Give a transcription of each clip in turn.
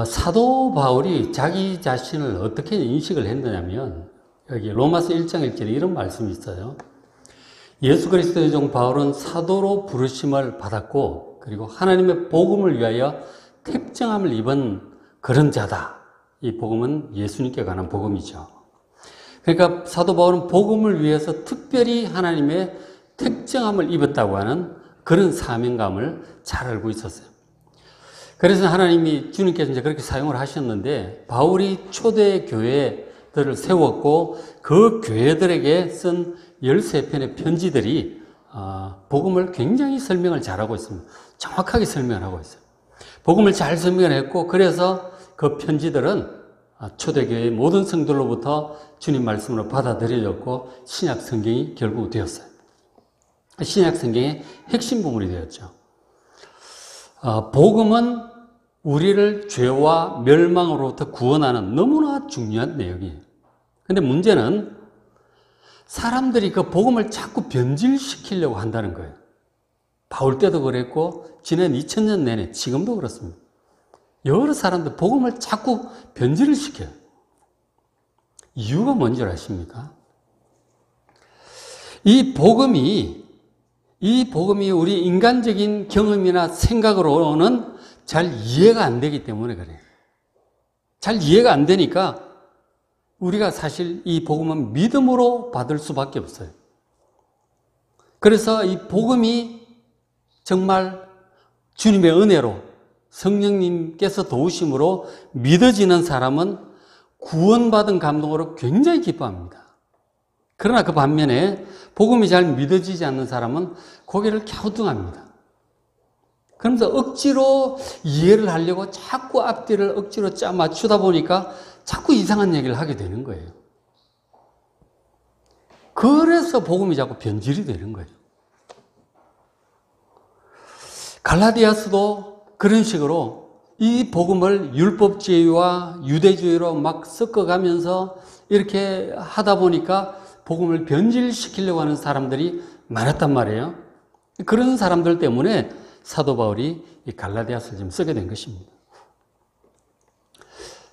사도 바울이 자기 자신을 어떻게 인식을 했느냐면 여기 로마서 1장 1절에 이런 말씀이 있어요. 예수 그리스도의 종 바울은 사도로 부르심을 받았고 그리고 하나님의 복음을 위하여 택정함을 입은 그런 자다. 이 복음은 예수님께 관한 복음이죠. 그러니까 사도 바울은 복음을 위해서 특별히 하나님의 택정함을 입었다고 하는 그런 사명감을 잘 알고 있었어요. 그래서 하나님이 주님께서 이제 그렇게 사용을 하셨는데 바울이 초대 교회들을 세웠고 그 교회들에게 쓴 13편의 편지들이 복음을 굉장히 설명을 잘하고 있습니다. 정확하게 설명을 하고 있어요. 복음을 잘 설명을 했고 그래서 그 편지들은 초대교회의 모든 성도로부터 주님 말씀으로 받아들여졌고 신약 성경이 결국 되었어요. 신약 성경의 핵심 부분이 되었죠. 복음은 우리를 죄와 멸망으로부터 구원하는 너무나 중요한 내용이에요. 근데 문제는 사람들이 그 복음을 자꾸 변질시키려고 한다는 거예요. 바울 때도 그랬고 지난 2000년 내내 지금도 그렇습니다. 여러 사람들 복음을 자꾸 변질을 시켜요. 이유가 뭔지 아십니까? 이 복음이 우리 인간적인 경험이나 생각으로는 잘 이해가 안 되기 때문에 그래요. 잘 이해가 안 되니까 우리가 사실 이 복음은 믿음으로 받을 수밖에 없어요. 그래서 이 복음이 정말 주님의 은혜로 성령님께서 도우심으로 믿어지는 사람은 구원받은 감동으로 굉장히 기뻐합니다. 그러나 그 반면에 복음이 잘 믿어지지 않는 사람은 고개를 갸우뚱합니다. 그러면서 억지로 이해를 하려고 자꾸 앞뒤를 억지로 짜 맞추다 보니까 자꾸 이상한 얘기를 하게 되는 거예요. 그래서 복음이 자꾸 변질이 되는 거예요. 갈라디아서도 그런 식으로 이 복음을 율법주의와 유대주의로 막 섞어가면서 이렇게 하다 보니까 복음을 변질시키려고 하는 사람들이 많았단 말이에요. 그런 사람들 때문에 사도 바울이 이 갈라디아서를 지금 쓰게 된 것입니다.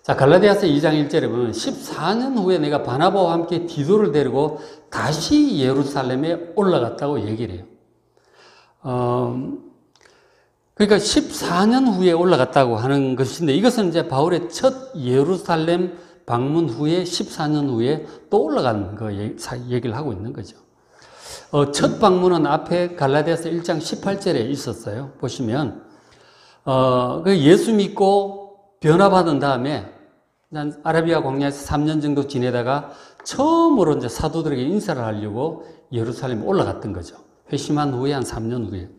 자, 갈라디아서 2장 1절에 보면 14년 후에 내가 바나바와 함께 디도를 데리고 다시 예루살렘에 올라갔다고 얘기를 해요. 그러니까 14년 후에 올라갔다고 하는 것인데 이것은 이제 바울의 첫 예루살렘 방문 후에 14년 후에 또 올라간 거 얘기를 하고 있는 거죠. 첫 방문은 앞에 갈라디아서 1장 18절에 있었어요. 보시면 예수 믿고 변화받은 다음에 아라비아 광야에서 3년 정도 지내다가 처음으로 이제 사도들에게 인사를 하려고 예루살렘에 올라갔던 거죠. 회심한 후에 한 3년 후에.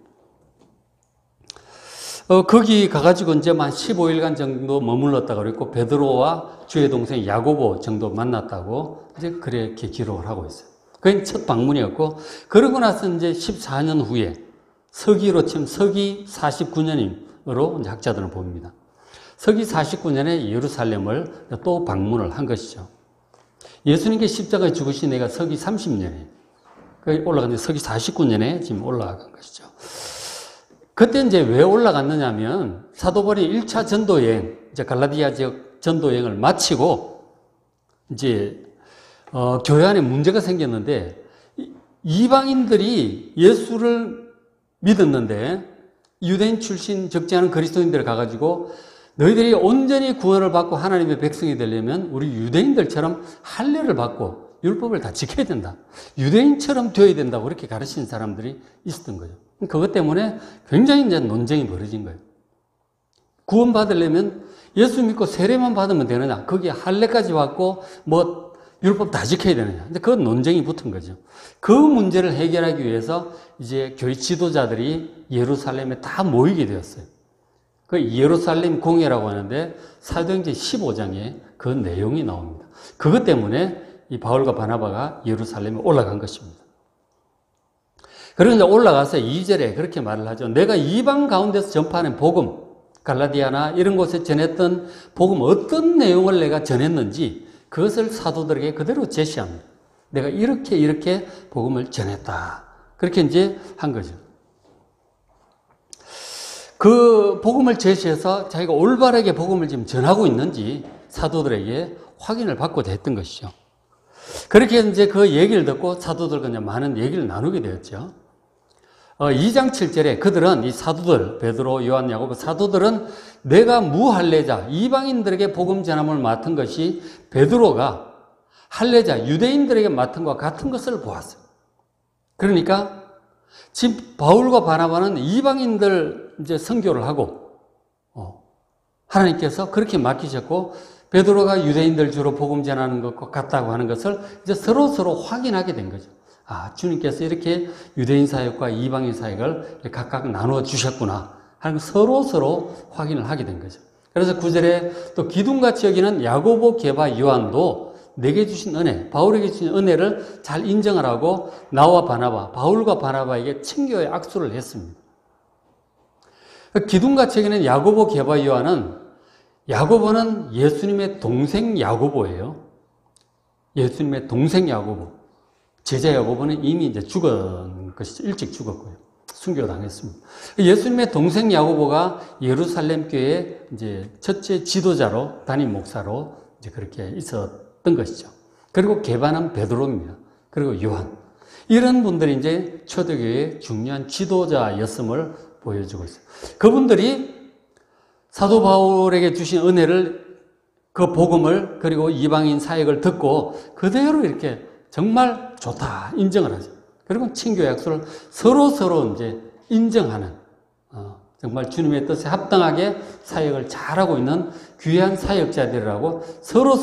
거기 가가지고 이제 한 15일간 정도 머물렀다고 그랬고, 베드로와 주의 동생 야고보 정도 만났다고 이제 그렇게 기록을 하고 있어요. 그게 첫 방문이었고, 그러고 나서 이제 14년 후에 서기로 치면 서기 49년으로 이제 학자들은 봅니다. 서기 49년에 예루살렘을 또 방문을 한 것이죠. 예수님께 십자가에 죽으신 내가 서기 30년에 올라갔는데 서기 49년에 지금 올라간 것이죠. 그때 이제 왜 올라갔느냐면 사도 바울이 1차 전도여행, 이제 갈라디아 지역 전도여행을 마치고 이제 교회 안에 문제가 생겼는데 이방인들이 예수를 믿었는데 유대인 출신 적지 않은 그리스도인들 가가지고 너희들이 온전히 구원을 받고 하나님의 백성이 되려면 우리 유대인들처럼 할례를 받고 율법을 다 지켜야 된다. 유대인처럼 되어야 된다고 그렇게 가르치는 사람들이 있었던 거죠. 그것 때문에 굉장히 이제 논쟁이 벌어진 거예요. 구원 받으려면 예수 믿고 세례만 받으면 되느냐? 거기에 할례까지 받고 뭐 율법 다 지켜야 되느냐? 근데 그 논쟁이 붙은 거죠. 그 문제를 해결하기 위해서 이제 교회 지도자들이 예루살렘에 다 모이게 되었어요. 그 예루살렘 공회라고 하는데 사도행전 15장에 그 내용이 나옵니다. 그것 때문에 이 바울과 바나바가 예루살렘에 올라간 것입니다. 그런데 올라가서 2절에 그렇게 말을 하죠. 내가 이방 가운데서 전파하는 복음, 갈라디아나 이런 곳에 전했던 복음 어떤 내용을 내가 전했는지 그것을 사도들에게 그대로 제시합니다. 내가 이렇게 복음을 전했다. 그렇게 이제 한 거죠. 그 복음을 제시해서 자기가 올바르게 복음을 지금 전하고 있는지 사도들에게 확인을 받고자 했던 것이죠. 그렇게 이제 그 얘기를 듣고 사도들과 많은 얘기를 나누게 되었죠. 2장 7절에 그들은, 이 사도들, 베드로, 요한, 야고보 사도들은 내가 무할례자, 이방인들에게 복음 전함을 맡은 것이 베드로가 할례자, 유대인들에게 맡은 것과 같은 것을 보았어요. 그러니까 지금 바울과 바나바는 이방인들 이제 선교를 하고, 하나님께서 그렇게 맡기셨고, 베드로가 유대인들 주로 복음 전하는 것과 같다고 하는 것을 이제 서로 확인하게 된 거죠. 아, 주님께서 이렇게 유대인 사역과 이방인 사역을 각각 나누어 주셨구나 하는 서로 확인을 하게 된 거죠. 그래서 9절에 또 기둥같이 여기는 야고보, 게바, 요한도 내게 주신 은혜, 바울에게 주신 은혜를 잘 인정하라고 나와 바나바, 바울과 바나바에게 친교의 악수를 했습니다. 기둥같이 여기는 야고보, 게바, 요한은, 야고보는 예수님의 동생 야고보예요. 예수님의 동생 야고보. 제자 야고보는 이미 이제 죽은 것이죠. 일찍 죽었고요. 순교당했습니다. 예수님의 동생 야고보가 예루살렘 교회의 이제 첫째 지도자로, 담임 목사로 이제 그렇게 있었던 것이죠. 그리고 게바는 베드로입니다. 그리고 요한. 이런 분들이 이제 초대교회의 중요한 지도자였음을 보여주고 있어요. 그분들이 사도 바울에게 주신 은혜를, 그 복음을, 그리고 이방인 사역을 듣고 그대로 이렇게 정말 좋다 인정을 하죠. 그리고 친교 약속을 서로 이제 인정하는, 정말 주님의 뜻에 합당하게 사역을 잘하고 있는 귀한 사역자들이라고 서로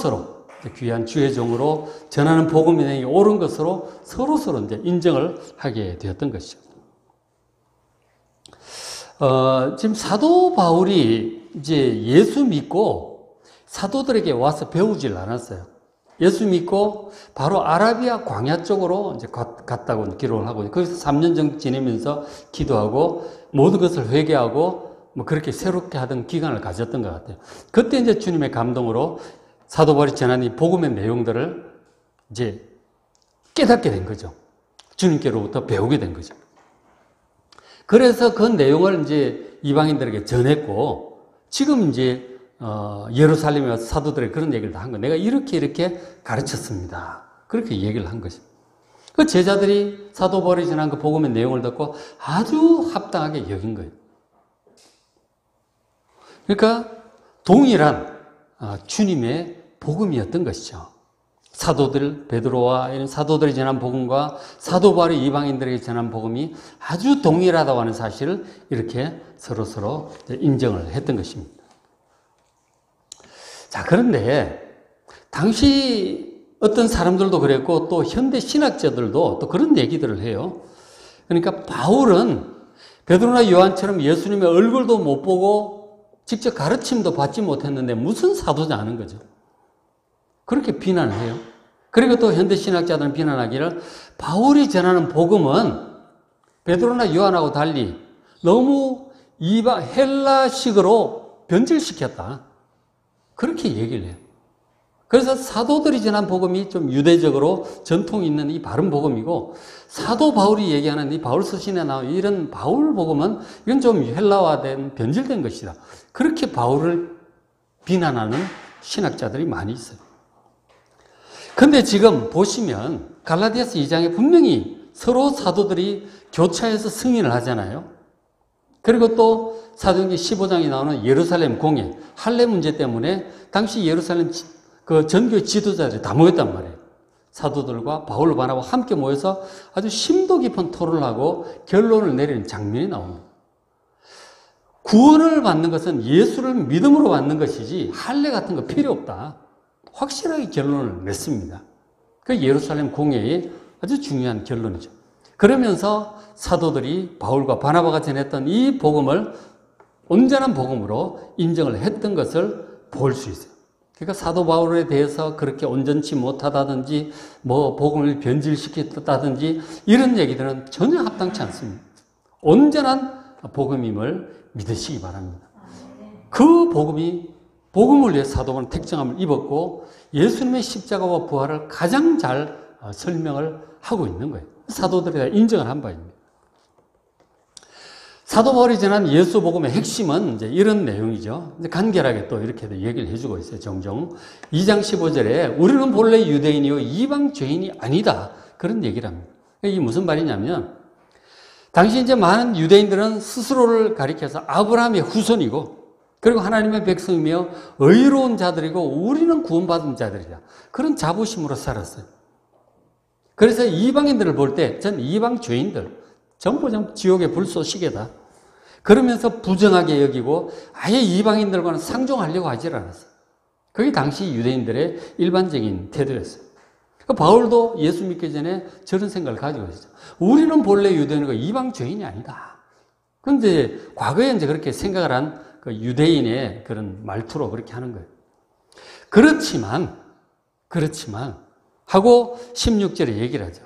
귀한 주의 종으로 전하는 복음이 내게 옳은 것으로 서로 이제 인정을 하게 되었던 것이죠. 지금 사도 바울이 이제 예수 믿고 사도들에게 와서 배우질 않았어요. 예수 믿고 바로 아라비아 광야 쪽으로 이제 갔다고 기록을 하고, 거기서 3년 정도 지내면서 기도하고 모든 것을 회개하고 뭐 그렇게 새롭게 하던 기간을 가졌던 것 같아요. 그때 이제 주님의 감동으로 사도 바울이 전한 이 복음의 내용들을 이제 깨닫게 된 거죠. 주님께로부터 배우게 된 거죠. 그래서 그 내용을 이제 이방인들에게 전했고, 지금 이제 예루살렘에 와서 사도들의 그런 얘기를 다 한 거예요. 내가 이렇게 가르쳤습니다. 그렇게 얘기를 한 것입니다. 그 제자들이 사도 바울이 전한 그 복음의 내용을 듣고 아주 합당하게 여긴 거예요. 그러니까 동일한 주님의 복음이었던 것이죠. 사도들, 베드로와 이런 사도들이 전한 복음과 사도 바울이 이방인들에게 전한 복음이 아주 동일하다고 하는 사실을 이렇게 서로 인정을 했던 것입니다. 자, 그런데 당시 어떤 사람들도 그랬고 또 현대 신학자들도 또 그런 얘기들을 해요. 그러니까 바울은 베드로나 요한처럼 예수님의 얼굴도 못 보고 직접 가르침도 받지 못했는데 무슨 사도냐 하는 거죠. 그렇게 비난을 해요. 그리고 또 현대 신학자들은 비난하기를 바울이 전하는 복음은 베드로나 요한하고 달리 너무 헬라식으로 변질시켰다. 그렇게 얘기를 해요. 그래서 사도들이 전한 복음이 좀 유대적으로 전통이 있는 이 바른 복음이고, 사도 바울이 얘기하는 이 바울 서신에 나온 이런 바울 복음은 이건 좀 헬라화된 변질된 것이다. 그렇게 바울을 비난하는 신학자들이 많이 있어요. 근데 지금 보시면 갈라디아서 2장에 분명히 서로 사도들이 교차해서 승인을 하잖아요. 그리고 또 사도행전 15장에 나오는 예루살렘 공회, 할례 문제 때문에 당시 예루살렘 그 전교의 지도자들이 다 모였단 말이에요. 사도들과 바울, 바나바와 함께 모여서 아주 심도 깊은 토론을 하고 결론을 내리는 장면이 나옵니다. 구원을 받는 것은 예수를 믿음으로 받는 것이지 할례 같은 거 필요 없다. 확실하게 결론을 냈습니다. 그 예루살렘 공회의 아주 중요한 결론이죠. 그러면서 사도들이 바울과 바나바가 전했던 이 복음을 온전한 복음으로 인정을 했던 것을 볼 수 있어요. 그러니까 사도 바울에 대해서 그렇게 온전치 못하다든지 뭐 복음을 변질시켰다든지 이런 얘기들은 전혀 합당치 않습니다. 온전한 복음임을 믿으시기 바랍니다. 그 복음을 위해 사도 바울은 택정함을 입었고 예수님의 십자가와 부활을 가장 잘 설명을 하고 있는 거예요. 사도들이 다 인정을 한 바입니다. 사도 바울이 전한 예수 복음의 핵심은 이제 이런 내용이죠. 이제 간결하게 또 이렇게도 얘기를 해주고 있어요. 종종 2장 15절에 우리는 본래 유대인이요 이방 죄인이 아니다, 그런 얘기를 합니다. 이게 무슨 말이냐면, 당시 이제 많은 유대인들은 스스로를 가리켜서 아브라함의 후손이고, 그리고 하나님의 백성이며 의로운 자들이고 우리는 구원받은 자들이다, 그런 자부심으로 살았어요. 그래서 이방인들을 볼 때 전 이방 죄인들 전부 지옥의 불쏘시개다, 그러면서 부정하게 여기고 아예 이방인들과는 상종하려고 하질 않았어요. 그게 당시 유대인들의 일반적인 태도였어요. 바울도 예수 믿기 전에 저런 생각을 가지고 있었죠. 우리는 본래 유대인이고 이방 죄인이 아니다. 그런데 과거에 이제 그렇게 생각을 한 그 유대인의 그런 말투로 그렇게 하는 거예요. 그렇지만 하고 16절에 얘기를 하죠.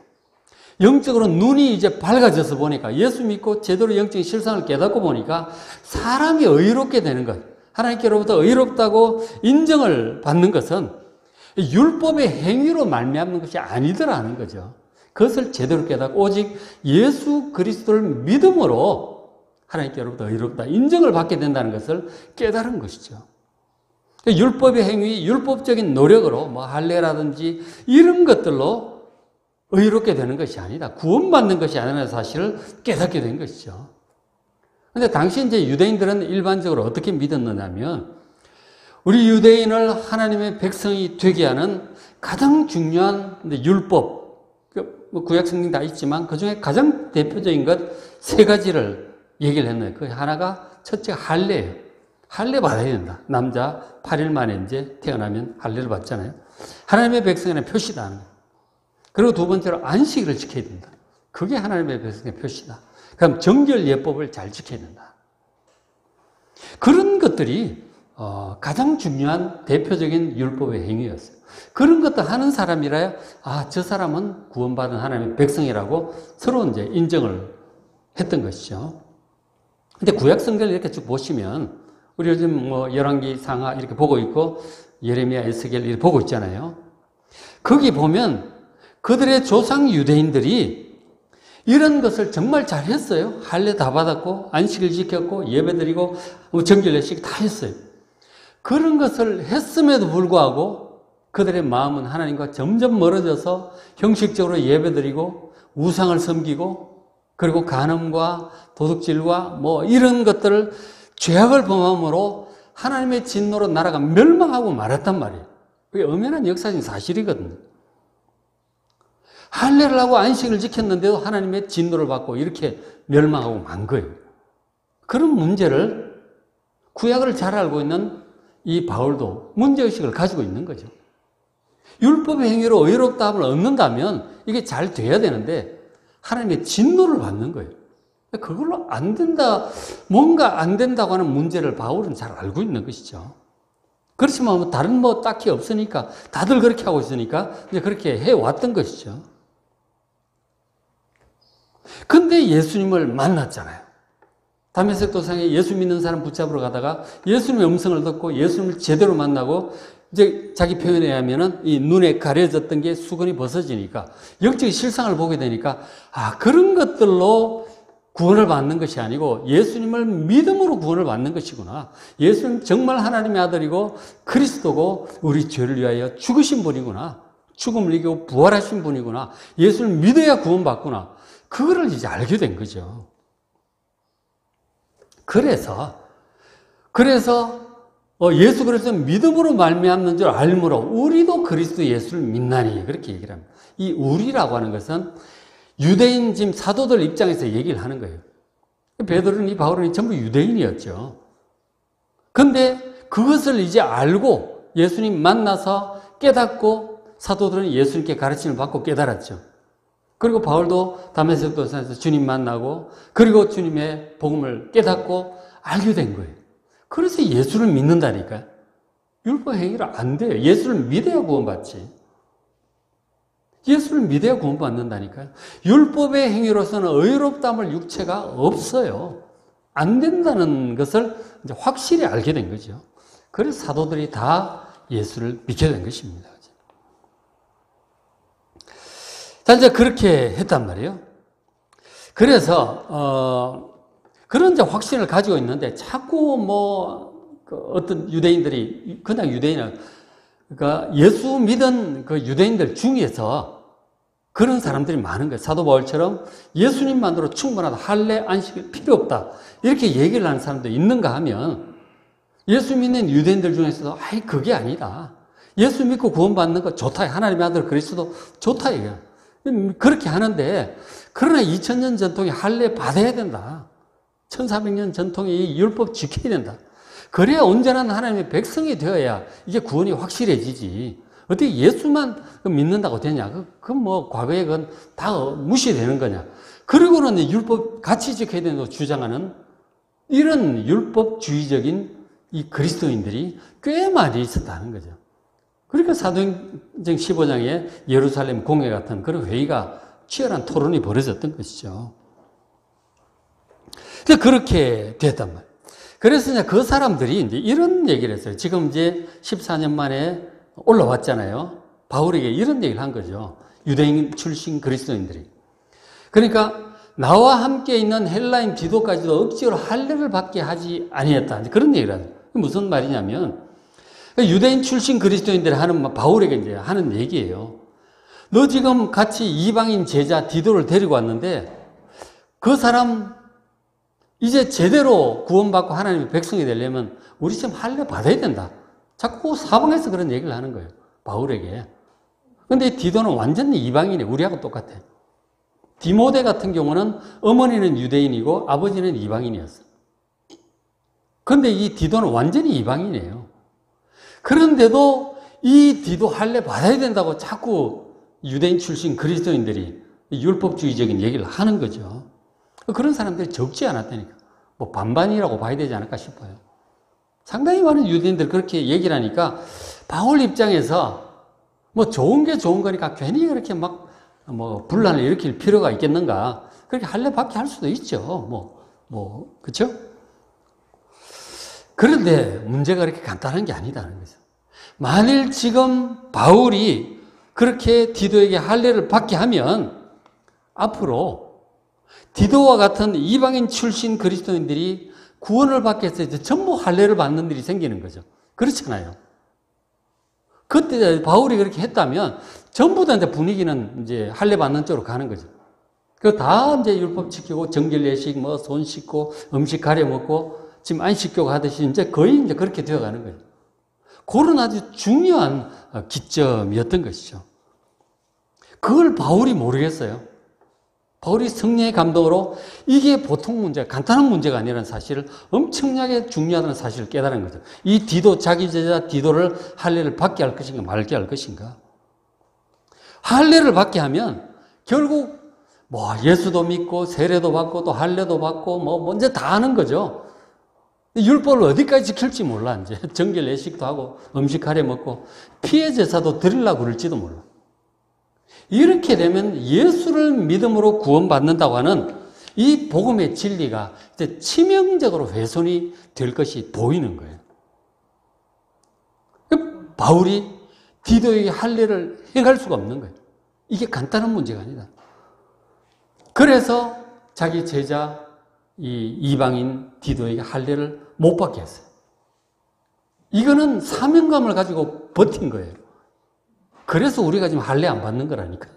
영적으로 눈이 이제 밝아져서 보니까, 예수 믿고 제대로 영적인 실상을 깨닫고 보니까 사람이 의롭게 되는 것, 하나님께로부터 의롭다고 인정을 받는 것은 율법의 행위로 말미암는 것이 아니더라는 거죠. 그것을 제대로 깨닫고 오직 예수 그리스도를 믿음으로 하나님께로부터 의롭다 인정을 받게 된다는 것을 깨달은 것이죠. 율법의 행위, 율법적인 노력으로 뭐 할례라든지 이런 것들로 의롭게 되는 것이 아니다, 구원받는 것이 아니라는 사실을 깨닫게 된 것이죠. 그런데 당시 이제 유대인들은 일반적으로 어떻게 믿었느냐면, 우리 유대인을 하나님의 백성이 되게 하는 가장 중요한 율법, 구약 성경 다 있지만 그 중에 가장 대표적인 것 세 가지를 얘기를 했는데, 그 하나가 첫째가 할례예요. 할례 받아야 된다. 남자 8일 만에 이제 태어나면 할례를 받잖아요. 하나님의 백성의 표시다 하는 거예요. 그리고 두 번째로 안식일을 지켜야 된다. 그게 하나님의 백성의 표시다. 그럼 정결 예법을 잘 지켜야 된다. 그런 것들이 가장 중요한 대표적인 율법의 행위였어요. 그런 것도 하는 사람이라야 저 사람은 구원받은 하나님의 백성이라고 서로 이제 인정을 했던 것이죠. 근데 구약 성경을 이렇게 쭉 보시면, 우리 요즘 뭐 열왕기, 상하 이렇게 보고 있고 예레미야, 에스겔 이렇게 보고 있잖아요. 거기 보면 그들의 조상 유대인들이 이런 것을 정말 잘했어요. 할례 다 받았고 안식일 지켰고 예배드리고 정결 예식 다 했어요. 그런 것을 했음에도 불구하고 그들의 마음은 하나님과 점점 멀어져서 형식적으로 예배드리고 우상을 섬기고, 그리고 간음과 도둑질과 뭐 이런 것들을, 죄악을 범함으로 하나님의 진노로 나라가 멸망하고 말았단 말이에요. 그게 엄연한 역사적인 사실이거든요. 할례를 하고 안식을 지켰는데도 하나님의 진노를 받고 이렇게 멸망하고 만 거예요. 그런 문제를 구약을 잘 알고 있는 이 바울도 문제의식을 가지고 있는 거죠. 율법의 행위로 의롭다함을 얻는다면 이게 잘 돼야 되는데 하나님의 진노를 받는 거예요. 그걸로 안 된다, 뭔가 안 된다고 하는 문제를 바울은 잘 알고 있는 것이죠. 그렇지만 다른 딱히 없으니까, 다들 그렇게 하고 있으니까 이제 그렇게 해왔던 것이죠. 근데 예수님을 만났잖아요. 다메섹 도상에 예수 믿는 사람 붙잡으러 가다가 예수님의 음성을 듣고 예수님을 제대로 만나고, 이제 자기 표현에 의하면은 이 눈에 가려졌던 게 수건이 벗어지니까 영적인 실상을 보게 되니까 그런 것들로 구원을 받는 것이 아니고 예수님을 믿음으로 구원을 받는 것이구나. 예수님 정말 하나님의 아들이고 그리스도고 우리 죄를 위하여 죽으신 분이구나. 죽음을 이기고 부활하신 분이구나. 예수를 믿어야 구원받구나. 그거를 이제 알게 된 거죠. 그래서 예수 그리스도 믿음으로 말미암는 줄 알므로 우리도 그리스도 예수를 믿나니, 그렇게 얘기를 합니다. 이 우리라고 하는 것은 유대인 지금 사도들 입장에서 얘기를 하는 거예요. 베드로는 바울은 전부 유대인이었죠. 근데 그것을 이제 알고 예수님 만나서 깨닫고 사도들은 예수님께 가르침을 받고 깨달았죠. 그리고 바울도 다메섹 도상에서 주님 만나고 그리고 주님의 복음을 깨닫고 알게 된 거예요. 그래서 예수를 믿는다니까요. 율법 행위를 안 돼요. 예수를 믿어야 구원받지. 예수를 믿어야 구원받는다니까요. 율법의 행위로서는 의롭다함을 육체가 없어요. 안 된다는 것을 이제 확실히 알게 된 거죠. 그래서 사도들이 다 예수를 믿게 된 것입니다. 자, 이제 그렇게 했단 말이에요. 그래서 그런 이제 확신을 가지고 있는데 자꾸 어떤 유대인들이, 그냥 유대인을, 그러니까 예수 믿은 그 유대인들 중에서 그런 사람들이 많은 거예요. 사도 바울처럼 예수님만으로 충분하다. 할례, 안식일 필요 없다. 이렇게 얘기를 하는 사람도 있는가 하면 예수 믿는 유대인들 중에서도 그게 아니다. 예수 믿고 구원받는 거 좋다. 하나님의 아들 그리스도 좋다. 이게. 그렇게 하는데 그러나 2000년 전통의 할례 받아야 된다. 1400년 전통의 율법 지켜야 된다. 그래야 온전한 하나님의 백성이 되어야 이게 구원이 확실해지지. 어떻게 예수만 믿는다고 되냐? 과거에 그건 다 무시되는 거냐? 그리고는 율법 같이 지켜야 된다고 주장하는 이런 율법주의적인 이 그리스도인들이 꽤 많이 있었다는 거죠. 그러니까 사도행전 15장에 예루살렘 공회 같은 그런 회의가 치열한 토론이 벌어졌던 것이죠. 그렇게 됐단 말이에요. 그래서 이제 그 사람들이 이제 이런 얘기를 했어요. 지금 이제 14년 만에 올라왔잖아요. 바울에게 이런 얘기를 한 거죠. 유대인 출신 그리스도인들이. 그러니까 나와 함께 있는 헬라인 디도까지도 억지로 할례를 받게 하지 아니했다. 그런 얘기를 하죠. 무슨 말이냐면 유대인 출신 그리스도인들이 하는 바울에게 이제 하는 얘기예요. 너 지금 같이 이방인 제자 디도를 데리고 왔는데 그 사람 이제 제대로 구원받고 하나님의 백성이 되려면 우리 지금 할례 받아야 된다. 자꾸 사방에서 그런 얘기를 하는 거예요. 바울에게. 근데 디도는 완전히 이방인이에요. 우리하고 똑같아. 디모데 같은 경우는 어머니는 유대인이고 아버지는 이방인이었어요. 그런데 이 디도는 완전히 이방인이에요. 그런데도 이 디도 할례 받아야 된다고 자꾸 유대인 출신 그리스도인들이 율법주의적인 얘기를 하는 거죠. 그런 사람들이 적지 않았다니까. 반반이라고 봐야 되지 않을까 싶어요. 상당히 많은 유대인들 그렇게 얘기를 하니까 바울 입장에서 좋은 게 좋은 거니까 괜히 그렇게 분란을 일으킬 필요가 있겠는가. 그렇게 할례 받게 할 수도 있죠. 그쵸? 그런데 문제가 그렇게 간단한 게 아니다는 거죠. 만일 지금 바울이 그렇게 디도에게 할례를 받게 하면 앞으로 디도와 같은 이방인 출신 그리스도인들이 구원을 받게 해서 이제 전부 할례를 받는 일이 생기는 거죠. 그렇잖아요. 그때 바울이 그렇게 했다면 전부 다 이제 분위기는 이제 할례 받는 쪽으로 가는 거죠. 그 다 이제 율법 지키고 정결 예식 손 씻고 음식 가려 먹고 지금 안식교 하듯이 이제 거의 이제 그렇게 되어 가는 거예요. 그런 아주 중요한 기점이었던 것이죠. 그걸 바울이 모르겠어요. 바울이 성령의 감동으로 이게 보통 문제, 간단한 문제가 아니라는 사실을 엄청나게 중요하다는 사실을 깨달은 거죠. 이 디도, 자기 제자 디도를 할례를 받게 할 것인가 말게 할 것인가. 할례를 받게 하면 결국 예수도 믿고 세례도 받고 또 할례도 받고 먼저 다 하는 거죠. 율법을 어디까지 지킬지 몰라. 이제 정결 예식도 하고 음식 가려 먹고 피해 제사도 드리려고 그럴지도 몰라. 이렇게 되면 예수를 믿음으로 구원받는다고 하는 이 복음의 진리가 이제 치명적으로 훼손이 될 것이 보이는 거예요. 바울이 디도에게 할례를 행할 수가 없는 거예요. 이게 간단한 문제가 아니다. 그래서 자기 제자 이 이방인 디도에게 할례를 못 받게 했어요. 이거는 사명감을 가지고 버틴 거예요. 그래서 우리가 지금 할례 안 받는 거라니까.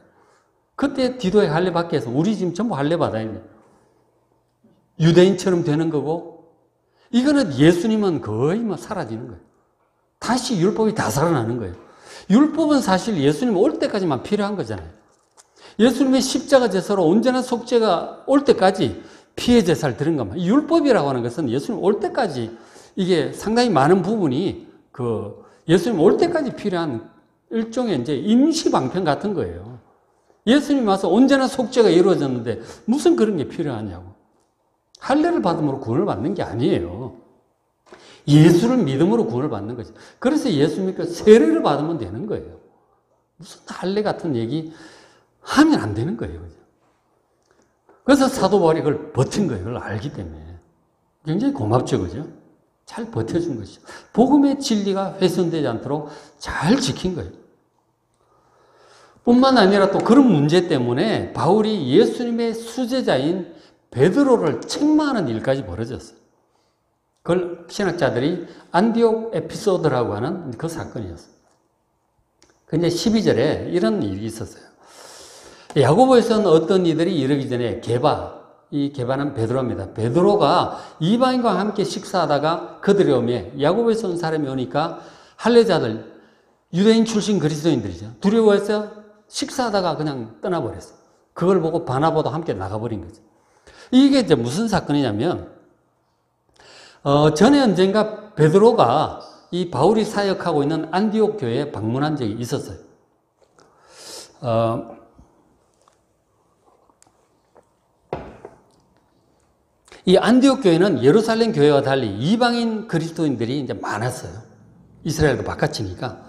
그때 디도에 할례 받게 해서 우리 지금 전부 할례 받아야 돼. 유대인처럼 되는 거고, 이거는 예수님은 거의 사라지는 거예요. 다시 율법이 다 살아나는 거예요. 율법은 사실 예수님 올 때까지만 필요한 거잖아요. 예수님의 십자가 제사로 온전한 속죄가 올 때까지 피해 제사를 드린 것만. 율법이라고 하는 것은 예수님 올 때까지 이게 상당히 많은 부분이 예수님 올 때까지 필요한 일종의 이제 임시 방편 같은 거예요. 예수님 와서 온전한 속죄가 이루어졌는데 무슨 그런 게 필요하냐고. 할례를 받음으로 구원을 받는 게 아니에요. 예수를 믿음으로 구원을 받는 거죠. 그래서 예수 믿고 세례를 받으면 되는 거예요. 무슨 할례 같은 얘기 하면 안 되는 거예요. 그래서 사도 바울이 그걸 버틴 거예요. 그걸 알기 때문에. 굉장히 고맙죠. 그죠? 잘 버텨준 것이죠. 복음의 진리가 훼손되지 않도록 잘 지킨 거예요. 뿐만 아니라 또 그런 문제 때문에 바울이 예수님의 수제자인 베드로를 책망하는 일까지 벌어졌어요. 그걸 신학자들이 안디옥 에피소드라고 하는 그 사건이었어요. 근데 12절에 이런 일이 있었어요. 야고보에서는 어떤 이들이 이르기 전에 이 게바는 베드로입니다. 베드로가 이방인과 함께 식사하다가 그들이 오매 야고보에서 온 사람이 오니까 할례자들, 유대인 출신 그리스도인들이죠. 두려워해서 식사하다가 그냥 떠나버렸어. 그걸 보고 바나바도 함께 나가버린 거죠. 이게 이제 무슨 사건이냐면, 전에 언젠가 베드로가 이 바울이 사역하고 있는 안디옥 교회에 방문한 적이 있었어요. 이 안디옥 교회는 예루살렘 교회와 달리 이방인 그리스도인들이 이제 많았어요. 이스라엘도 바깥이니까.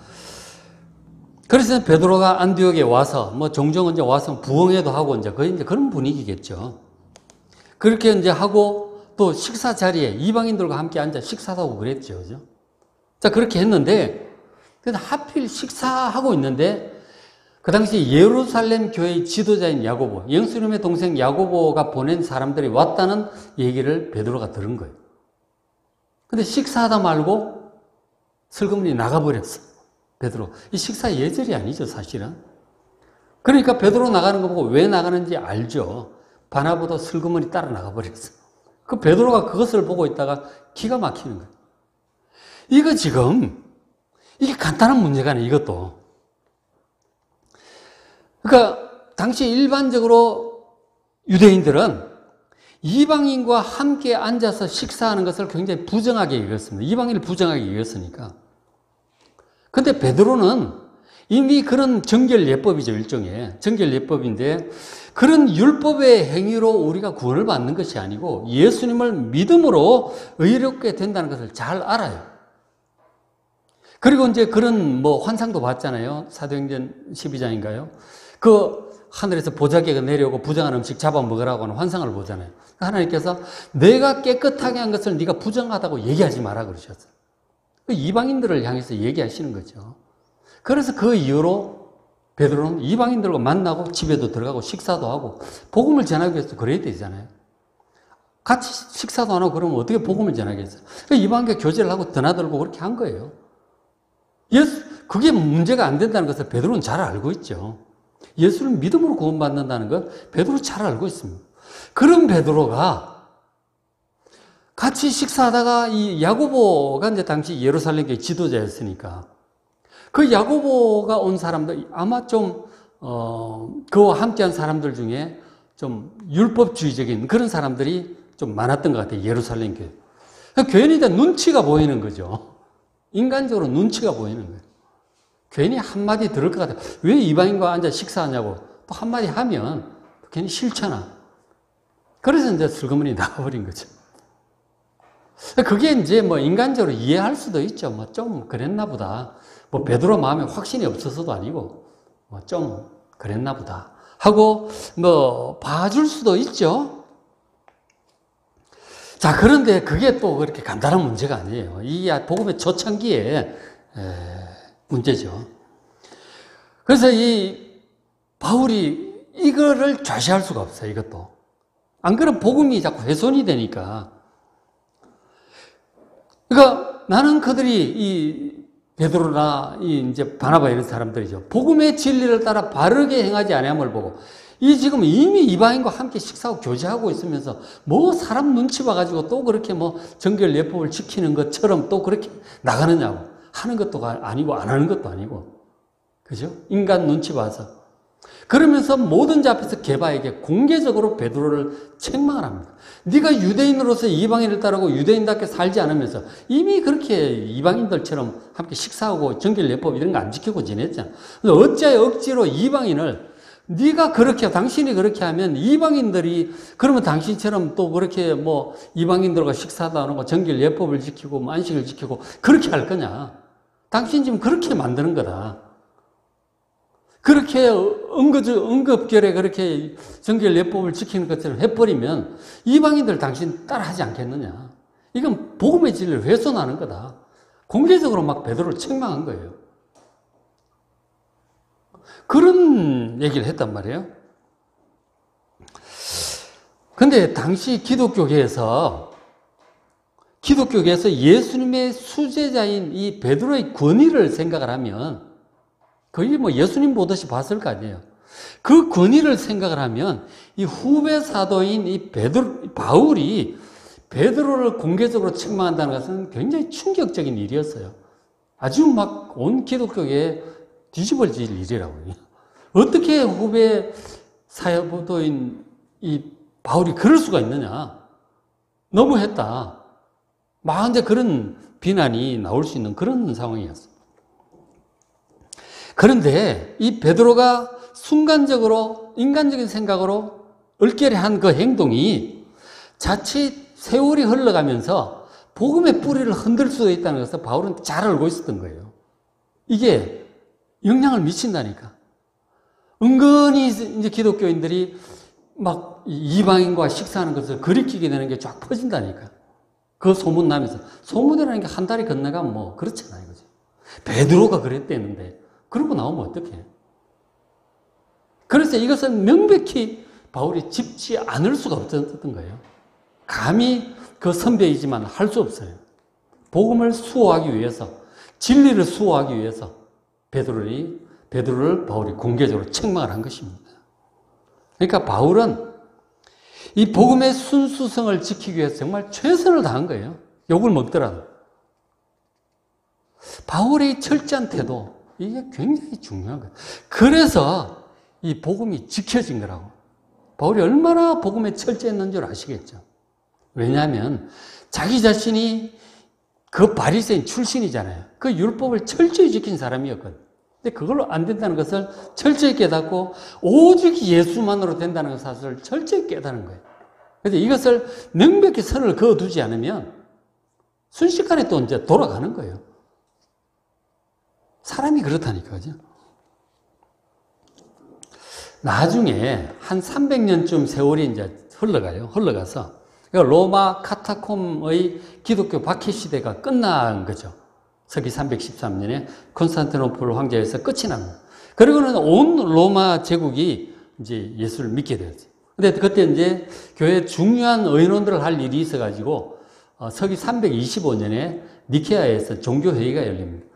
그래서 베드로가 안디옥에 와서 뭐 종종 이제 와서 부흥회도 하고 이제 거의 이제 그런 분위기겠죠. 그렇게 이제 하고 또 식사 자리에 이방인들과 함께 앉아 식사도 하고 그랬죠. 그죠? 자, 그렇게 했는데, 근데 하필 식사하고 있는데, 그 당시 예루살렘 교회의 지도자인 야고보, 예수님의 동생 야고보가 보낸 사람들이 왔다는 얘기를 베드로가 들은 거예요. 근데 식사하다 말고 슬그머니 나가버렸어. 베드로. 이 식사 예절이 아니죠, 사실은. 그러니까 베드로 나가는 거 보고 왜 나가는지 알죠. 바나바도 슬그머니 따라 나가버렸어. 그 베드로가 그것을 보고 있다가 기가 막히는 거예요. 이거 지금, 이게 간단한 문제가 아니에요, 이것도. 그러니까, 당시 일반적으로 유대인들은 이방인과 함께 앉아서 식사하는 것을 굉장히 부정하게 여겼습니다. 이방인을 부정하게 여겼으니까. 근데 베드로는 이미 그런 정결 예법이죠, 일종의. 정결 예법인데, 그런 율법의 행위로 우리가 구원을 받는 것이 아니고 예수님을 믿음으로 의롭게 된다는 것을 잘 알아요. 그리고 이제 그런 뭐 환상도 봤잖아요. 사도행전 12장인가요? 그 하늘에서 보자기가 내려오고 부정한 음식 잡아먹으라고 하는 환상을 보잖아요. 하나님께서 내가 깨끗하게 한 것을 네가 부정하다고 얘기하지 마라 그러셨어요. 그 이방인들을 향해서 얘기하시는 거죠. 그래서 그 이후로 베드로는 이방인들과 만나고 집에도 들어가고 식사도 하고 복음을 전하기 위해서 그래야 되잖아요. 같이 식사도 안 하고 그러면 어떻게 복음을 전하겠어요? 이방인과 교제를 하고 드나들고 그렇게 한 거예요. 그게 문제가 안 된다는 것을 베드로는 잘 알고 있죠. 예수를 믿음으로 구원받는다는 걸 베드로 잘 알고 있습니다. 그런 베드로가 같이 식사하다가 이 야고보가 이제 당시 예루살렘 교회 지도자였으니까 그 야고보가 온 사람들 아마 좀 그와 함께한 사람들 중에 좀 율법주의적인 그런 사람들이 좀 많았던 것 같아요. 예루살렘 교회. 교회는 이제 눈치가 보이는 거죠. 인간적으로 눈치가 보이는 거예요. 괜히 한마디 들을 것 같아요. 왜 이방인과 앉아 식사하냐고 또 한마디 하면 괜히 싫잖아. 그래서 이제 슬그머니 나가버린 거죠. 그게 이제 뭐 인간적으로 이해할 수도 있죠. 뭐 좀 그랬나 보다. 뭐 베드로 마음에 확신이 없어서도 아니고 뭐 좀 그랬나 보다 하고 뭐 봐줄 수도 있죠. 자, 그런데 그게 또 그렇게 간단한 문제가 아니에요. 이게 복음의 초창기에 문제죠. 그래서 이 바울이 이거를 좌시할 수가 없어요. 이것도. 안 그러면 복음이 자꾸 훼손이 되니까. 그러니까 나는 그들이 이 베드로나 이 이제 바나바 이런 사람들이죠. 복음의 진리를 따라 바르게 행하지 아니함을 보고 이 지금 이미 이방인과 함께 식사하고 교제하고 있으면서 뭐 사람 눈치 봐가지고 또 그렇게 뭐 정결 예법을 지키는 것처럼 또 그렇게 나가느냐고. 하는 것도 아니고 안 하는 것도 아니고. 그죠? 인간 눈치 봐서. 그러면서 모든 자 앞에서 게바에게 공개적으로 베드로를 책망을 합니다. 네가 유대인으로서 이방인을 따르고 유대인답게 살지 않으면서 이미 그렇게 이방인들처럼 함께 식사하고 정결 예법 이런 거 안 지키고 지냈잖아. 어찌하여 억지로 이방인을 네가 그렇게 당신이 그렇게 하면 이방인들이 그러면 당신처럼 또 그렇게 뭐 이방인들과 식사도 안 하고 정결 예법을 지키고 뭐 안식을 지키고 그렇게 할 거냐? 당신 지금 그렇게 만드는 거다. 그렇게 응급결에 그렇게 정결 예법을 지키는 것처럼 해버리면 이방인들 당신 따라하지 않겠느냐. 이건 복음의 진리를 훼손하는 거다. 공개적으로 막 베드로를 책망한 거예요. 그런 얘기를 했단 말이에요. 근데 당시 기독교계에서 예수님의 수제자인 이 베드로의 권위를 생각을 하면 거의 뭐 예수님 보듯이 봤을 거 아니에요. 그 권위를 생각을 하면 이 후배 사도인 이 바울이 베드로를 공개적으로 책망한다는 것은 굉장히 충격적인 일이었어요. 아주 막 온 기독교계에 뒤집어질 일이라고요. 어떻게 후배 사도인 이 바울이 그럴 수가 있느냐. 너무했다. 막 이제 그런 비난이 나올 수 있는 그런 상황이었어요. 그런데 이 베드로가 순간적으로 인간적인 생각으로 얼결에 그 행동이 자칫 세월이 흘러가면서 복음의 뿌리를 흔들 수도 있다는 것을 바울은 잘 알고 있었던 거예요. 이게 영향을 미친다니까. 은근히 이제 기독교인들이 막 이방인과 식사하는 것을 거리끼게 되는 게 쫙 퍼진다니까. 그 소문 나면서. 소문이라는 게 한 달이 건너가면 뭐 그렇잖아요. 그죠? 베드로가 그랬대는데 그러고 나오면 어떡해. 그래서 이것은 명백히 바울이 짚지 않을 수가 없었던 거예요. 감히 그 선배이지만 할 수 없어요. 복음을 수호하기 위해서, 진리를 수호하기 위해서 베드로를 바울이 공개적으로 책망을 한 것입니다. 그러니까 바울은 이 복음의 순수성을 지키기 위해서 정말 최선을 다한 거예요. 욕을 먹더라도. 바울의 철저한 태도, 이게 굉장히 중요한 거예요. 그래서 이 복음이 지켜진 거라고. 바울이 얼마나 복음에 철저했는 줄 아시겠죠. 왜냐하면 자기 자신이 그 바리새인 출신이잖아요. 그 율법을 철저히 지킨 사람이었거든. 근데 그걸로 안 된다는 것을 철저히 깨닫고 오직 예수만으로 된다는 것을 철저히 깨닫는 거예요. 그래서 이것을 명백히 선을 그어두지 않으면 순식간에 또 이제 돌아가는 거예요. 사람이 그렇다니까, 그죠? 나중에 한 300년쯤 세월이 이제 흘러가서 로마 카타콤의 기독교 박해 시대가 끝난 거죠. 서기 313년에 콘스탄티노플 황제에서 끝이 납니다. 그리고는 온 로마 제국이 이제 예수를 믿게 되었어요. 근데 그때 이제 교회 중요한 의논들을 할 일이 있어가지고 서기 325년에 니케아에서 종교회의가 열립니다.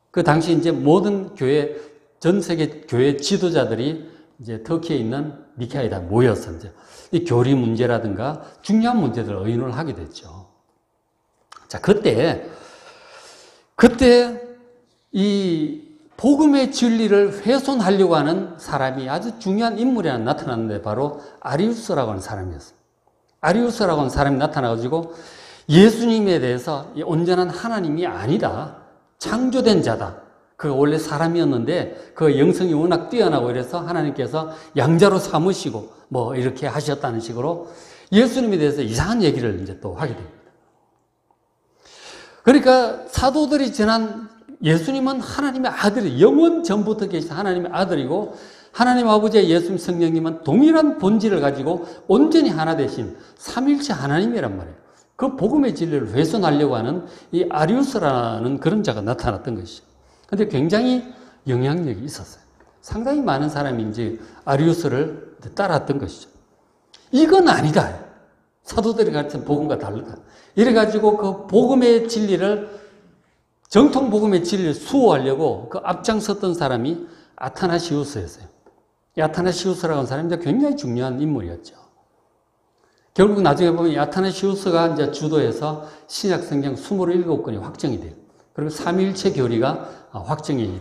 그 당시 이제 모든 교회, 전 세계 교회 지도자들이 이제 터키에 있는 니케아에 다 모여서 이제 이 교리 문제라든가 중요한 문제들을 의논을 하게 됐죠. 자, 그때 이 복음의 진리를 훼손하려고 하는 사람이 아주 중요한 인물이 하나 나타났는데 바로 아리우스라고 하는 사람이었어요. 아리우스라고 하는 사람이 나타나가지고 예수님에 대해서 온전한 하나님이 아니다. 창조된 자다. 그가 원래 사람이었는데 그 영성이 워낙 뛰어나고 이래서 하나님께서 양자로 삼으시고 뭐 이렇게 하셨다는 식으로 예수님에 대해서 이상한 얘기를 이제 또 하게 됩니다. 그러니까 사도들이 전한 예수님은 하나님의 아들이 영원 전부터 계신 하나님의 아들이고 하나님 아버지의 예수님 성령님은 동일한 본질을 가지고 온전히 하나 되신 삼일체 하나님이란 말이에요. 그 복음의 진리를 훼손하려고 하는 이 아리우스라는 그런 자가 나타났던 것이죠. 근데 굉장히 영향력이 있었어요. 상당히 많은 사람이 이제 아리우스를 따랐던 것이죠. 이건 아니다. 사도들이 가르친 복음과 다르다. 이래가지고 그 복음의 진리를, 정통 복음의 진리를 수호하려고 그 앞장섰던 사람이 아타나시우스였어요. 이 아타나시우스라고 하는 사람이 굉장히 중요한 인물이었죠. 결국 나중에 보면 이 아타나시우스가 이제 주도해서 신약 성경 27권이 확정이 돼요. 그리고 삼위일체 교리가 확정이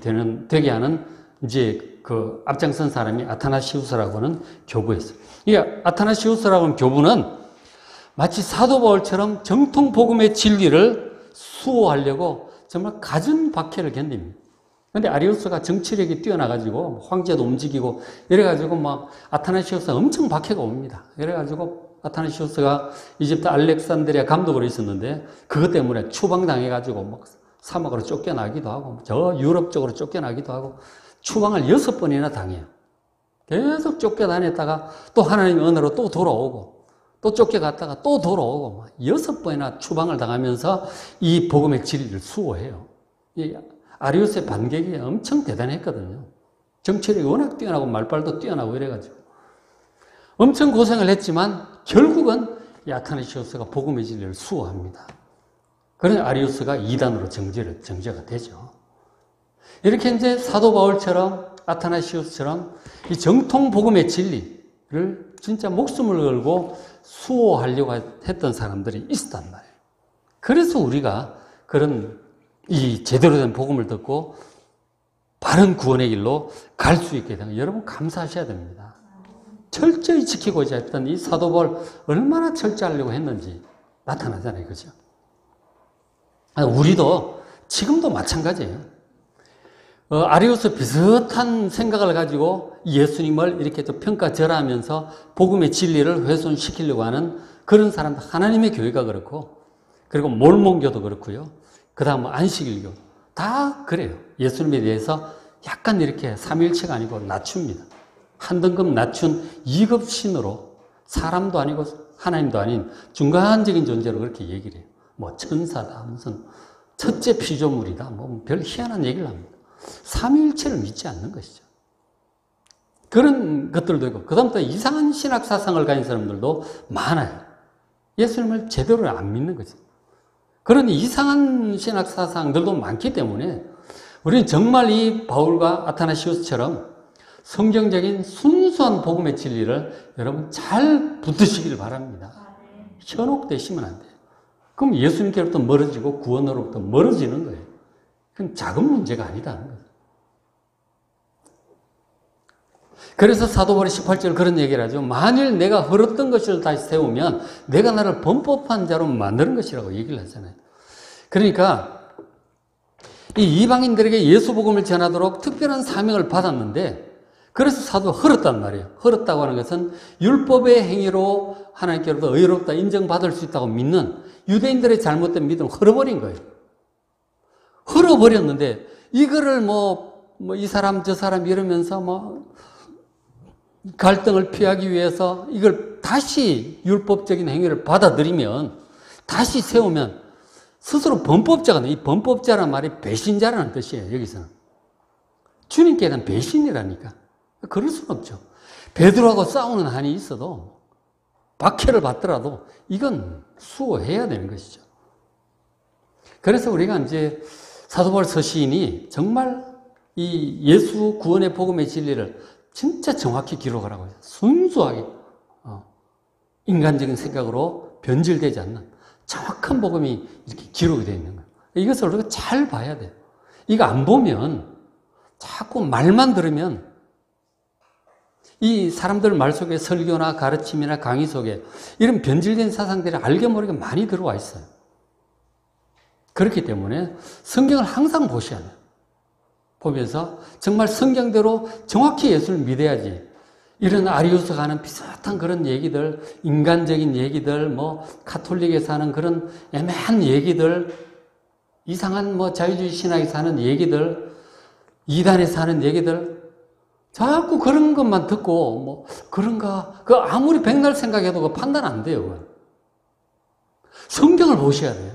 되게 하는 이제 그 앞장선 사람이 아타나시우스라고 하는 교부였어요. 이 아타나시우스라고 하는 교부는 마치 사도 바울처럼 정통 복음의 진리를 수호하려고 정말 갖은 박해를 견딥니다. 근데 아리우스가 정치력이 뛰어나가지고 황제도 움직이고 이래가지고 막 아타나시우스가 엄청 박해가 옵니다. 이래가지고 아타나시우스가 이집트 알렉산드리아 감독으로 있었는데 그것 때문에 추방당해가지고 막 사막으로 쫓겨나기도 하고 저 유럽 쪽으로 쫓겨나기도 하고 추방을 6번이나 당해요. 계속 쫓겨다녔다가 또 하나님의 은혜로 또 돌아오고 또 쫓겨갔다가 또 돌아오고 6번이나 추방을 당하면서 이 복음의 진리를 수호해요. 이 아리우스의 반격이 엄청 대단했거든요. 정치력이 워낙 뛰어나고 말빨도 뛰어나고 이래가지고 엄청 고생을 했지만 결국은 이 아타나시우스가 복음의 진리를 수호합니다. 그러니 아리우스가 이단으로 정죄가 되죠. 이렇게 이제 사도 바울처럼 아타나시우스처럼 이 정통 복음의 진리를 진짜 목숨을 걸고 수호하려고 했던 사람들이 있었단 말이에요. 그래서 우리가 그런 이 제대로 된 복음을 듣고 바른 구원의 길로 갈 수 있게 되는 여러분 감사하셔야 됩니다. 철저히 지키고자 했던 이 사도 바울 얼마나 철저하려고 했는지 나타나잖아요. 그죠? 우리도 지금도 마찬가지예요. 아리우스 비슷한 생각을 가지고 예수님을 이렇게 또 평가절하하면서 복음의 진리를 훼손시키려고 하는 그런 사람들, 하나님의 교회가 그렇고, 그리고 몰몬교도 그렇고요. 그 다음 안식일교 다 그래요. 예수님에 대해서 약간 이렇게 삼위일체가 아니고 낮춥니다. 한 등급 낮춘 2급 신으로 사람도 아니고 하나님도 아닌 중간적인 존재로 그렇게 얘기를 해요. 뭐 천사다, 무슨 첫째 피조물이다, 뭐 별 희한한 얘기를 합니다. 삼위일체를 믿지 않는 것이죠. 그런 것들도 있고, 그 다음부터 이상한 신학 사상을 가진 사람들도 많아요. 예수님을 제대로 안 믿는 거죠. 그런 이상한 신학 사상들도 많기 때문에 우리는 정말 이 바울과 아타나시우스처럼 성경적인 순수한 복음의 진리를 여러분 잘 붙드시기를 바랍니다. 현혹되시면 안 돼요. 그럼 예수님께로부터 멀어지고 구원으로부터 멀어지는 거예요. 그건 작은 문제가 아니다는 거예요. 그래서 사도 바울이 18절 그런 얘기를 하죠. 만일 내가 헐었던 것을 다시 세우면 내가 나를 범법한 자로 만드는 것이라고 얘기를 하잖아요. 그러니까 이 이방인들에게 예수 복음을 전하도록 특별한 사명을 받았는데, 그래서 사도가 헐었단 말이에요. 헐었다고 하는 것은 율법의 행위로 하나님께로부터 의롭다 인정받을 수 있다고 믿는 유대인들의 잘못된 믿음을 헐어버린 거예요. 헐어버렸는데 이거를 이 사람 저 사람 이러면서 갈등을 피하기 위해서 이걸 다시 율법적인 행위를 받아들이면, 다시 세우면 스스로 범법자가 돼. 이 범법자란 말이 배신자라는 뜻이에요. 여기서는 주님께 대한 배신이라니까. 그럴 수는 없죠. 베드로하고 싸우는 한이 있어도, 박해를 받더라도 이건 수호해야 되는 것이죠. 그래서 우리가 이제 사도 바울 서시인이 정말 이 예수 구원의 복음의 진리를 진짜 정확히 기록을 하고 있어요. 순수하게 인간적인 생각으로 변질되지 않는 정확한 복음이 이렇게 기록이 되어 있는 거예요. 이것을 우리가 잘 봐야 돼요. 이거 안 보면, 자꾸 말만 들으면 이 사람들 말 속에 설교나 가르침이나 강의 속에 이런 변질된 사상들이 알게 모르게 많이 들어와 있어요. 그렇기 때문에 성경을 항상 보셔야 돼요. 보면서 정말 성경대로 정확히 예수를 믿어야지, 이런 아리우스가 하는 비슷한 그런 얘기들, 인간적인 얘기들, 가톨릭에서 하는 그런 애매한 얘기들, 이상한 자유주의 신학에서 하는 얘기들, 이단에서 하는 얘기들, 자꾸 그런 것만 듣고 그런가, 아무리 백날 생각해도 그 판단 안 돼요. 성경을 보셔야 돼요.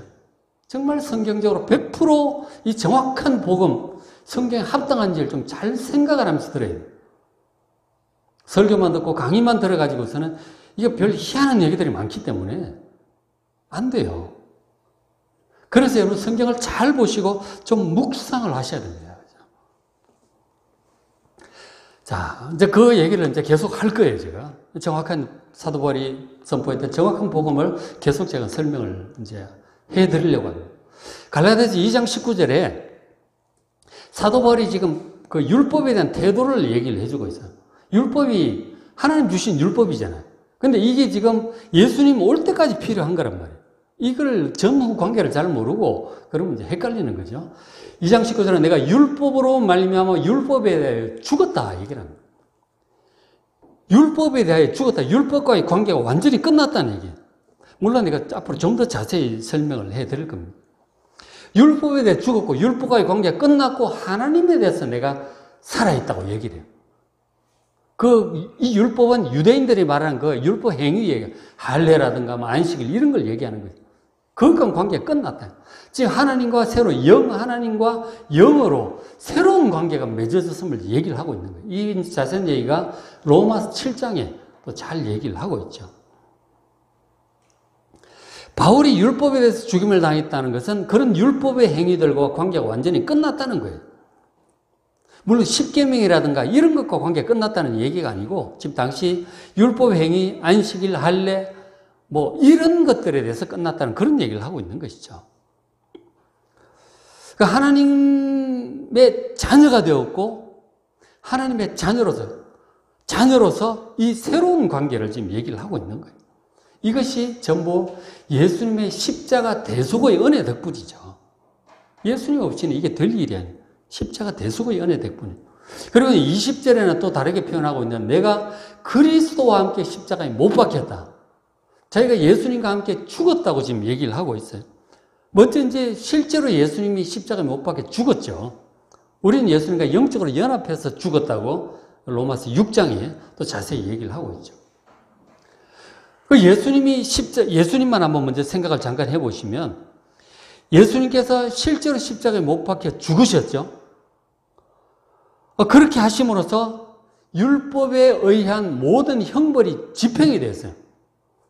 정말 성경적으로 100% 이 정확한 복음, 성경에 합당한지를 좀 잘 생각을 하면서 들어야 돼요. 설교만 듣고 강의만 들어가지고서는 이게 별 희한한 얘기들이 많기 때문에 안 돼요. 그래서 여러분 성경을 잘 보시고 좀 묵상을 하셔야 됩니다. 자, 이제 그 얘기를 이제 계속 할 거예요, 제가. 정확한 사도 바울이 선포했던 정확한 복음을 계속 제가 설명을 이제 해 드리려고 합니다. 갈라디아서 2장 19절에 사도 바울이 지금 그 율법에 대한 태도를 얘기를 해주고 있어요. 율법이 하나님 주신 율법이잖아요. 근데 이게 지금 예수님 올 때까지 필요한 거란 말이에요. 이걸 전후 관계를 잘 모르고 그러면 이제 헷갈리는 거죠. 2장 19절에 내가 율법으로 말미암아 율법에 대해 죽었다 얘기를 합니다. 율법에 대해 죽었다. 율법과의 관계가 완전히 끝났다는 얘기예요. 물론 내가 앞으로 좀 더 자세히 설명을 해드릴 겁니다. 율법에 대해 죽었고 율법과의 관계가 끝났고 하나님에 대해서 내가 살아있다고 얘기를 해요. 이 율법은 유대인들이 말하는 그 율법 행위 얘기, 할례라든가 안식일 이런 걸 얘기하는 거죠. 그것과 관계가 끝났다. 즉 하나님과 하나님과 영으로 새로운 관계가 맺어졌음을 얘기를 하고 있는 거예요. 이 자세한 얘기가 로마서 7장에 또 잘 얘기를 하고 있죠. 바울이 율법에 대해서 죽임을 당했다는 것은 그런 율법의 행위들과 관계가 완전히 끝났다는 거예요. 물론 십계명이라든가 이런 것과 관계가 끝났다는 얘기가 아니고 지금 당시 율법 행위, 안식일, 할례 뭐 이런 것들에 대해서 끝났다는 그런 얘기를 하고 있는 것이죠. 그러니까 하나님의 자녀가 되었고 하나님의 자녀로서 이 새로운 관계를 지금 얘기를 하고 있는 거예요. 이것이 전부 예수님의 십자가 대속의 은혜 덕분이죠. 예수님 없이는 이게 될 일이 아니에요. 십자가 대속의 은혜 덕분이에요. 그리고 20절에는 또 다르게 표현하고 있는 내가 그리스도와 함께 십자가에 못 박혔다. 자기가 예수님과 함께 죽었다고 지금 얘기를 하고 있어요. 먼저 이제 실제로 예수님이 십자가에 못 박혀 죽었죠. 우리는 예수님과 영적으로 연합해서 죽었다고 로마서 6장에 또 자세히 얘기를 하고 있죠. 예수님만 한번 먼저 생각을 잠깐 해보시면 예수님께서 실제로 십자가에 못 박혀 죽으셨죠. 그렇게 하심으로써 율법에 의한 모든 형벌이 집행이 됐어요.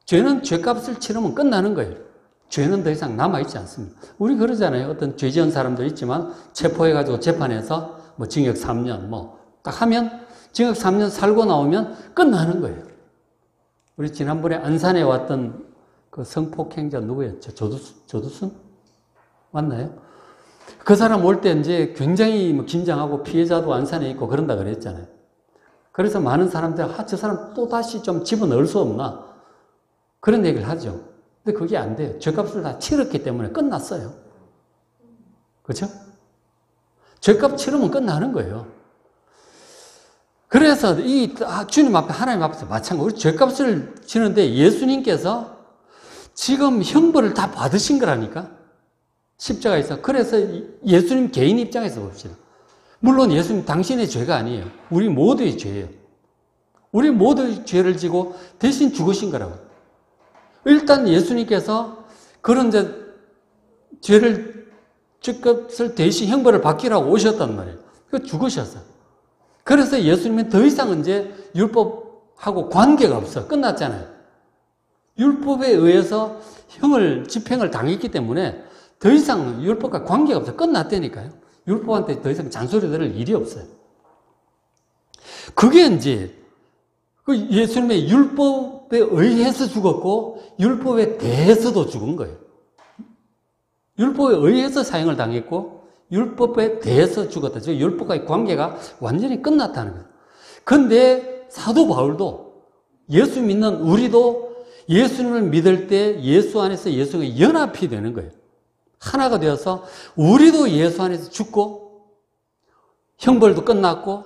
죄는 죄값을 치르면 끝나는 거예요. 죄는 더 이상 남아있지 않습니다. 우리 그러잖아요. 어떤 죄 지은 사람들 있지만 체포해가지고 재판에서 뭐 징역 3년 뭐 딱 하면 징역 3년 살고 나오면 끝나는 거예요. 우리 지난번에 안산에 왔던 그 성폭행자 누구였죠? 조두순? 맞나요? 그 사람 올 때 이제 굉장히 긴장하고 피해자도 안산에 있고 그런다 그랬잖아요. 그래서 많은 사람들이 저 사람 또 다시 좀 집어넣을 수 없나? 그런 얘기를 하죠. 근데 그게 안 돼요. 죄값을 다 치렀기 때문에 끝났어요. 그렇죠? 죄값 치르면 끝나는 거예요. 그래서 이 주님 앞에 하나님 앞에서 마찬가지로 우리 죄값을 치는데 예수님께서 지금 형벌을 다 받으신 거라니까. 십자가에서. 그래서 예수님 개인 입장에서 봅시다. 물론 예수님 당신의 죄가 아니에요. 우리 모두의 죄예요. 우리 모두의 죄를 지고 대신 죽으신 거라고. 일단 예수님께서 그런 죄값을 대신 형벌을 받기라고 오셨단 말이에요. 그 죽으셨어요. 그래서 예수님은 더 이상 이제 율법하고 관계가 없어. 끝났잖아요. 율법에 의해서 집행을 당했기 때문에 더 이상 율법과 관계가 없어. 끝났다니까요. 율법한테 더 이상 잔소리 들을 일이 없어요. 그게 이제 예수님의 율법에 의해서 죽었고 율법에 대해서도 죽은 거예요. 율법에 의해서 사형을 당했고 율법에 대해서 죽었다. 즉 율법과의 관계가 완전히 끝났다는 거예요. 그런데 사도 바울도 예수 믿는 우리도 예수님을 믿을 때 예수 안에서 예수님과 연합이 되는 거예요. 하나가 되어서 우리도 예수 안에서 죽고 형벌도 끝났고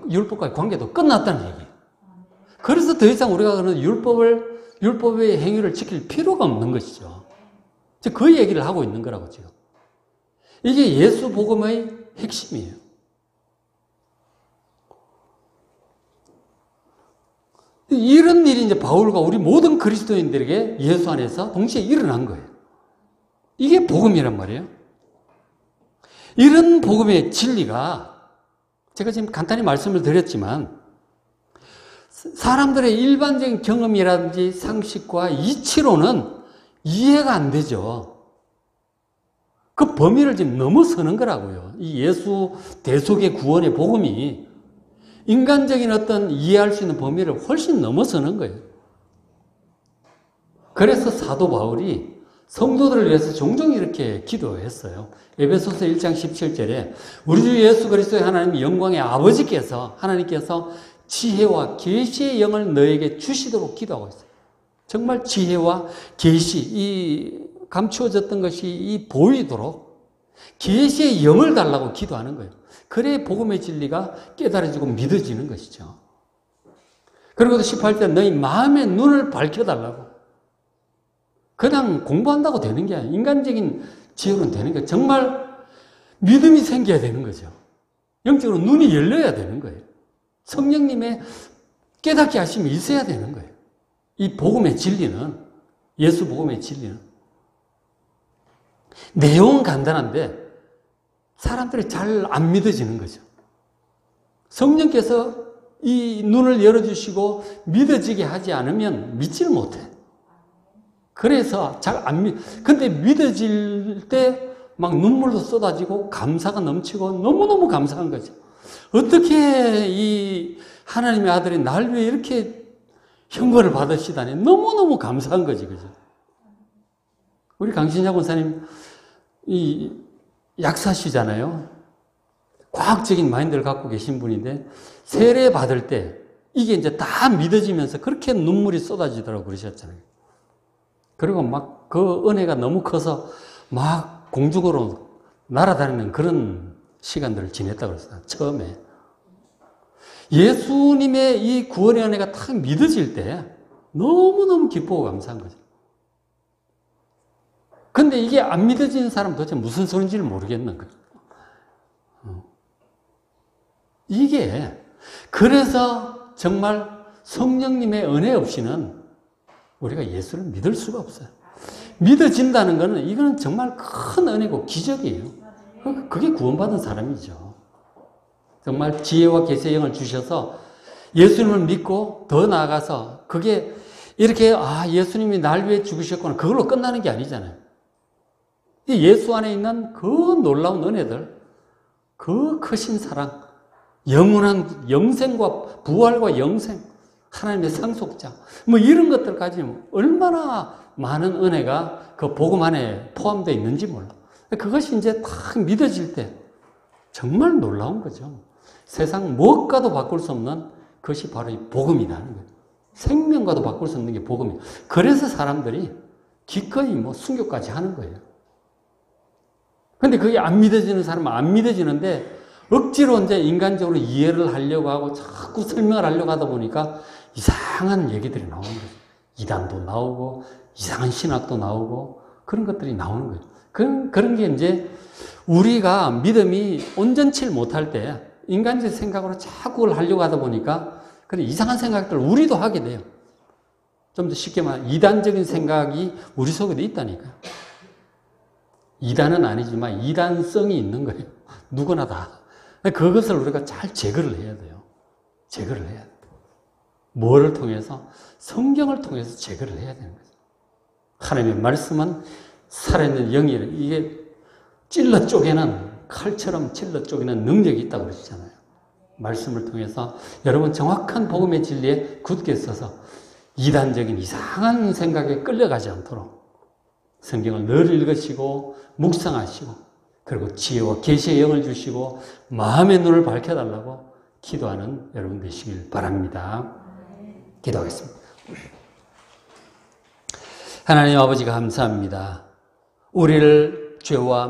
율법과의 관계도 끝났다는 얘기예요. 그래서 더 이상 우리가 그런 율법의 행위를 지킬 필요가 없는 것이죠. 그 얘기를 하고 있는 거라고 지금. 이게 예수 복음의 핵심이에요. 이런 일이 이제 바울과 우리 모든 그리스도인들에게 예수 안에서 동시에 일어난 거예요. 이게 복음이란 말이에요. 이런 복음의 진리가 제가 지금 간단히 말씀을 드렸지만 사람들의 일반적인 경험이라든지 상식과 이치로는 이해가 안 되죠. 그 범위를 지금 넘어서는 거라고요. 이 예수 대속의 구원의 복음이 인간적인 어떤 이해할 수 있는 범위를 훨씬 넘어서는 거예요. 그래서 사도 바울이 성도들을 위해서 종종 이렇게 기도했어요. 에베소서 1장 17절에 우리 주 예수 그리스도의 하나님 영광의 아버지께서 하나님께서 지혜와 계시의 영을 너에게 주시도록 기도하고 있어요. 정말 지혜와 계시, 이 감추어졌던 것이 이 보이도록 계시의 영을 달라고 기도하는 거예요. 그래야 복음의 진리가 깨달아지고 믿어지는 것이죠. 그리고 18절 너희 마음의 눈을 밝혀달라고. 그냥 공부한다고 되는 게 아니에요. 인간적인 지혜로는 되는 게 정말 믿음이 생겨야 되는 거죠. 영적으로 눈이 열려야 되는 거예요. 성령님의 깨닫게 하심이 있어야 되는 거예요. 이 복음의 진리는, 예수 복음의 진리는. 내용은 간단한데 사람들이 잘 안 믿어지는 거죠. 성령께서 이 눈을 열어주시고 믿어지게 하지 않으면 믿지를 못해. 그래서 근데 믿어질 때 막 눈물도 쏟아지고 감사가 넘치고 너무너무 감사한 거죠. 어떻게 이 하나님의 아들이 날 위해 이렇게 형벌을 받으시다니 너무너무 감사한 거지, 그죠? 우리 강신자 권사님, 이 약사시잖아요. 과학적인 마인드를 갖고 계신 분인데, 세례 받을 때, 이게 이제 다 믿어지면서 그렇게 눈물이 쏟아지더라고 그러셨잖아요. 그리고 막 그 은혜가 너무 커서 막 공중으로 날아다니는 그런 시간들을 지냈다고 그랬어요, 처음에. 예수님의 이 구원의 은혜가 딱 믿어질 때 너무너무 기쁘고 감사한 거죠. 근데 이게 안 믿어지는 사람은 도대체 무슨 소리인지를 모르겠는 거죠. 이게, 그래서 정말 성령님의 은혜 없이는 우리가 예수를 믿을 수가 없어요. 믿어진다는 것은 이거는 정말 큰 은혜고 기적이에요. 그게 구원받은 사람이죠. 정말 지혜와 계시의 영을 주셔서 예수님을 믿고 더 나아가서 그게 이렇게 예수님이 날 위해 죽으셨구나 그걸로 끝나는 게 아니잖아요. 예수 안에 있는 그 놀라운 은혜들, 그 크신 사랑, 영원한 영생과 부활과 영생, 하나님의 상속자, 뭐 이런 것들까지 얼마나 많은 은혜가 그 복음 안에 포함되어 있는지 몰라. 그것이 이제 딱 믿어질 때 정말 놀라운 거죠. 세상 무엇과도 바꿀 수 없는 것이 바로 이 복음이라는 거예요. 생명과도 바꿀 수 없는 게 복음이에요. 그래서 사람들이 기꺼이 뭐 순교까지 하는 거예요. 근데 그게 안 믿어지는 사람은 안 믿어지는데 억지로 이제 인간적으로 이해를 하려고 하고 자꾸 설명을 하려고 하다 보니까 이상한 얘기들이 나오는 거죠. 이단도 나오고 이상한 신학도 나오고 그런 것들이 나오는 거예요. 그런 게 이제 우리가 믿음이 온전치 못할 때 인간적 생각으로 자꾸 그걸 하려고 하다 보니까 그런 이상한 생각들을 우리도 하게 돼요. 좀 더 쉽게 말하면 이단적인 생각이 우리 속에도 있다니까요. 이단은 아니지만 이단성이 있는 거예요. 누구나 다. 그것을 우리가 잘 제거를 해야 돼요. 제거를 해야 돼요. 뭐를 통해서? 성경을 통해서 제거를 해야 되는 거죠. 하나님의 말씀은 살아있는 영이에요. 이게 찔러 쪼개는, 칼처럼 찔러 쪼개는 능력이 있다고 그러시잖아요. 말씀을 통해서 여러분 정확한 복음의 진리에 굳게 서서 이단적인 이상한 생각에 끌려가지 않도록 성경을 늘 읽으시고 묵상하시고 그리고 지혜와 계시의 영을 주시고 마음의 눈을 밝혀달라고 기도하는 여러분 되시길 바랍니다. 기도하겠습니다. 하나님 아버지 감사합니다. 우리를 죄와